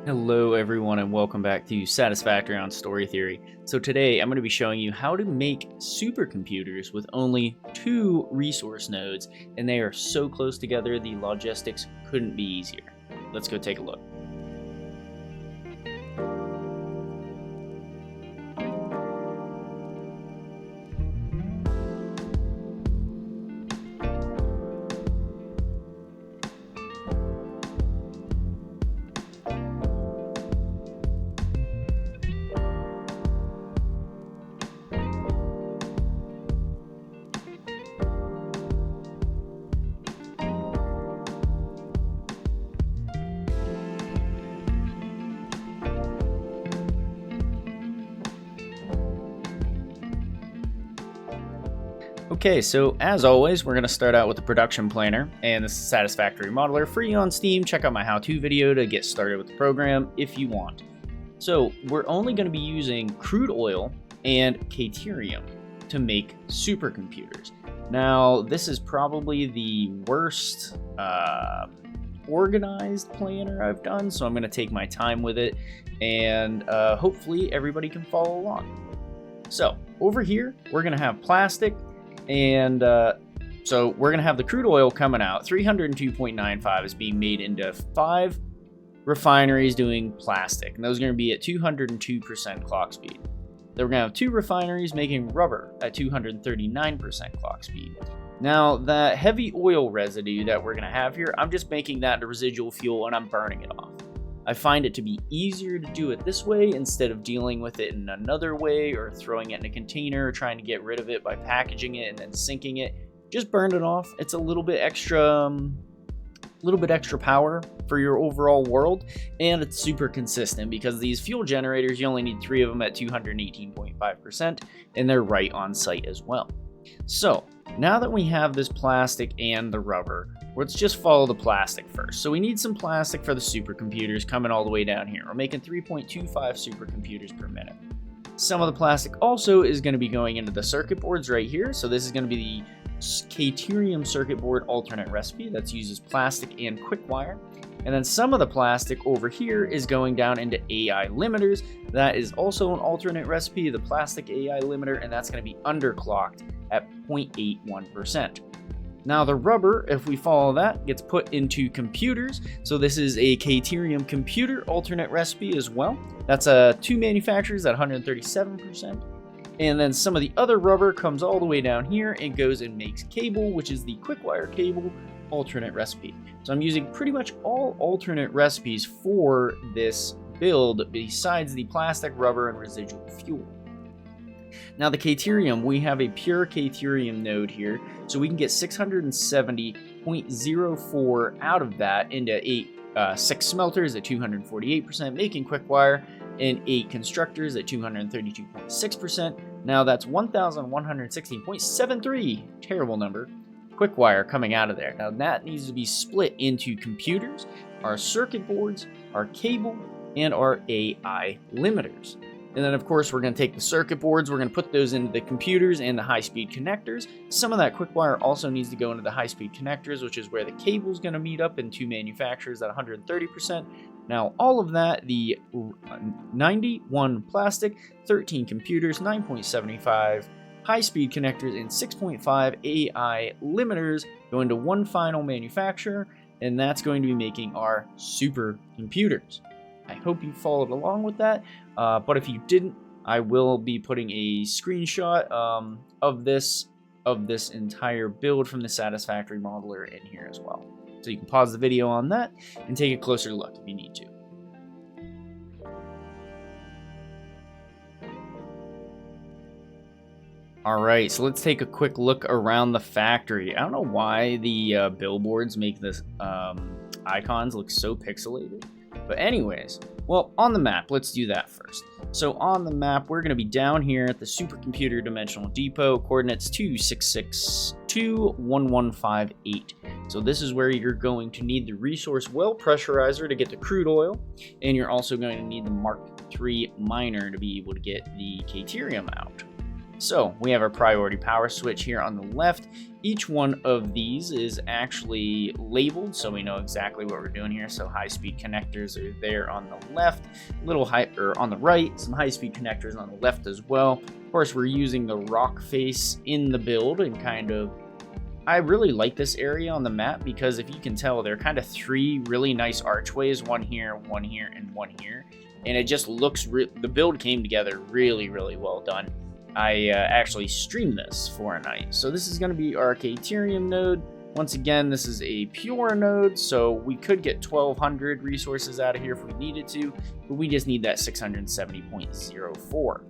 Hello everyone and welcome back to Satisfactory on Story Theory. So today I'm going to be showing you how to make supercomputers with only 2 resource nodes, and they are so close together the logistics couldn't be easier. Let's go take a look. Okay, so as always, we're going to start out with the production planner and the Satisfactory modeler free on Steam. Check out my how-to video to get started with the program if you want. So we're only going to be using crude oil and Caterium to make supercomputers. Now, this is probably the worst organized planner I've done, so I'm going to take my time with it, and hopefully everybody can follow along. So over here, we're going to have plastic. And so we're going to have the crude oil coming out. 302.95 is being made into 5 refineries doing plastic. And those are going to be at 202% clock speed. Then we're going to have 2 refineries making rubber at 239% clock speed. Now, that heavy oil residue that we're going to have here, I'm just making that into residual fuel and I'm burning it off. I find it to be easier to do it this way instead of dealing with it in another way or throwing it in a container or trying to get rid of it by packaging it and then sinking it. Just burn it off. It's a little bit extra power for your overall world, and it's super consistent because these fuel generators, you only need 3 of them at 218.5%, and they're right on site as well. So now that we have this plastic and the rubber, let's just follow the plastic first. So we need some plastic for the supercomputers coming all the way down here. We're making 3.25 supercomputers per minute. Some of the plastic also is going to be going into the circuit boards right here. So this is going to be the Caterium circuit board alternate recipe that uses plastic and quick wire. And then some of the plastic over here is going down into AI limiters. That is also an alternate recipe, the plastic AI limiter, and that's going to be underclocked at 0.81%. Now the rubber, if we follow that, gets put into computers. So this is a Caterium computer alternate recipe as well. That's 2 manufacturers at 137%. And then some of the other rubber comes all the way down here and goes and makes cable, which is the quick wire cable alternate recipe. So I'm using pretty much all alternate recipes for this build besides the plastic, rubber, and residual fuel. Now the Caterium, we have a pure Caterium node here, so we can get 670.04 out of that into 6 smelters at 248%, making quick wire, and 8 constructors at 232.6%. Now that's 1,116.73, terrible number, quick wire coming out of there. Now that needs to be split into computers, our circuit boards, our cable, and our AI limiters. And then, of course, we're going to take the circuit boards, we're going to put those into the computers and the high-speed connectors. Some of that quick wire also needs to go into the high-speed connectors, which is where the cable is going to meet up in 2 manufacturers at 130%. Now, all of that, the 91 plastic, 13 computers, 9.75 high-speed connectors, and 6.5 AI limiters go into one final manufacturer, and that's going to be making our supercomputers. I hope you followed along with that, but if you didn't, I will be putting a screenshot of this entire build from the Satisfactory modeler in here as well. So you can pause the video on that and take a closer look if you need to. Alright, so let's take a quick look around the factory. I don't know why the billboards make this icons look so pixelated. But anyways, well, on the map, let's do that first. So on the map, we're going to be down here at the Supercomputer Dimensional Depot, coordinates 2662115.8. So this is where you're going to need the resource well pressurizer to get the crude oil, and you're also going to need the Mark III miner to be able to get the Caterium out. So we have our priority power switch here on the left. Each one of these is actually labeled, so we know exactly what we're doing here. So high-speed connectors are there on the left, on the right, some high-speed connectors on the left as well. Of course, we're using the rock face in the build, and I really like this area on the map because if you can tell, there are kind of three really nice archways, one here, and one here, and it just looks, the build came together really, really well done. I actually streamed this for a night. So this is going to be our Caterium node. Once again, this is a pure node, so we could get 1200 resources out of here if we needed to, but we just need that 670.04.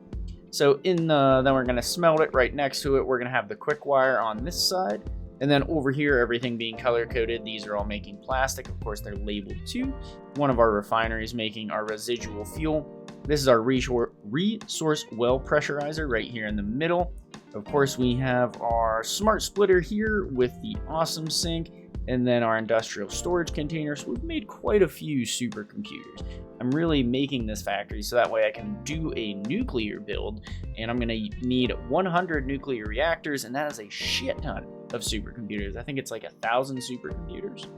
So then we're going to smelt it right next to it. We're going to have the quick wire on this side. And then over here, everything being color-coded, these are all making plastic. Of course, they're labeled too. One of our refineries making our residual fuel. This is our resource well pressurizer right here in the middle. Of course, we have our smart splitter here with the awesome sink, and then our industrial storage container. So we've made quite a few supercomputers. I'm really making this factory so that way I can do a nuclear build, and I'm going to need 100 nuclear reactors, and that is a shit ton of supercomputers. I think it's like 1,000 supercomputers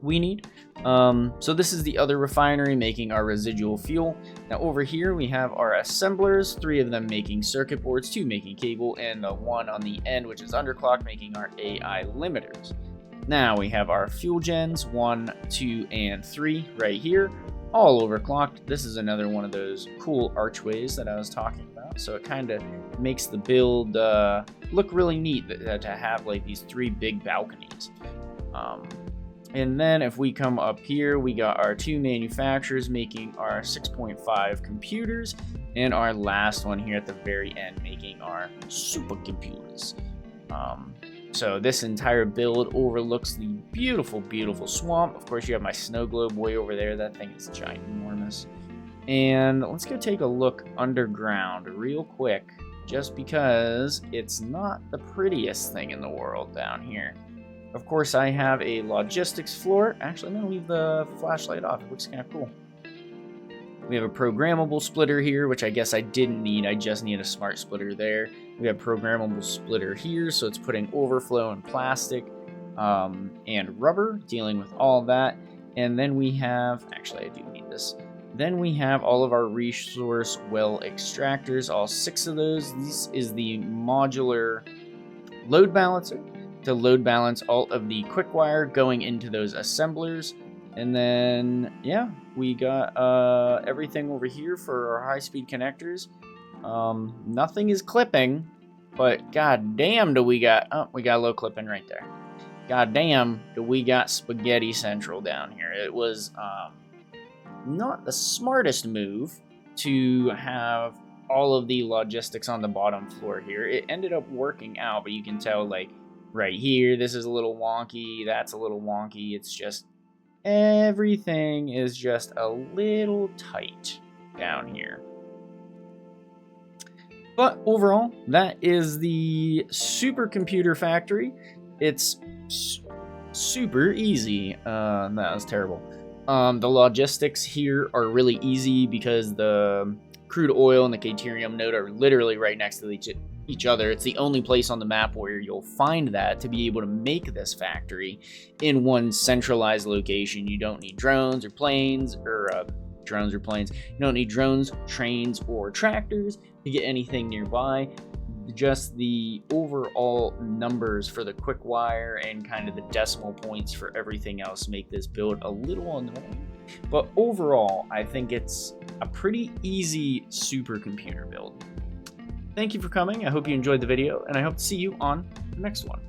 we need. So this is the other refinery making our residual fuel. Now over here we have our assemblers, 3 of them making circuit boards, 2 making cable, and the 1 on the end, which is underclocked, making our AI limiters. Now we have our fuel gens, 1, 2, and 3 right here, all overclocked. This is another one of those cool archways that I was talking about. So it kind of makes the build look really neat to have like these 3 big balconies. And then if we come up here, we got our 2 manufacturers making our 6.5 computers, and our last one here at the very end making our supercomputers. So this entire build overlooks the beautiful, beautiful swamp. Of course, you have my snow globe way over there. That thing is ginormous. And let's go take a look underground real quick, just because it's not the prettiest thing in the world down here. Of course, I have a logistics floor. Actually, I'm going to leave the flashlight off. It looks kind of cool. We have a programmable splitter here, which I guess I didn't need. I just need a smart splitter there. We have programmable splitter here, so it's putting overflow and plastic and rubber, dealing with all that. And then we have, actually I do need this. Then we have all of our resource well extractors, all 6 of those. This is the modular load balancer to load balance all of the quick wire going into those assemblers. And then, yeah, we got everything over here for our high-speed connectors. Nothing is clipping, but goddamn do we got... Oh, we got a low clipping right there. Goddamn do we got spaghetti central down here. It was not the smartest move to have all of the logistics on the bottom floor here. It ended up working out, but you can tell, like, right here, this is a little wonky, that's a little wonky. It's just... everything is just a little tight down here. But overall, that is the supercomputer factory. It's super easy. That was terrible. The logistics here are really easy because the crude oil and the Caterium node are literally right next to each other. It's the only place on the map where you'll find that to be able to make this factory in one centralized location. You don't need drones or planes, or You don't need drones, trains, or tractors to get anything nearby. Just the overall numbers for the quick wire and kind of the decimal points for everything else make this build a little annoying. But overall, I think it's a pretty easy supercomputer build. Thank you for coming. I hope you enjoyed the video, and I hope to see you on the next one.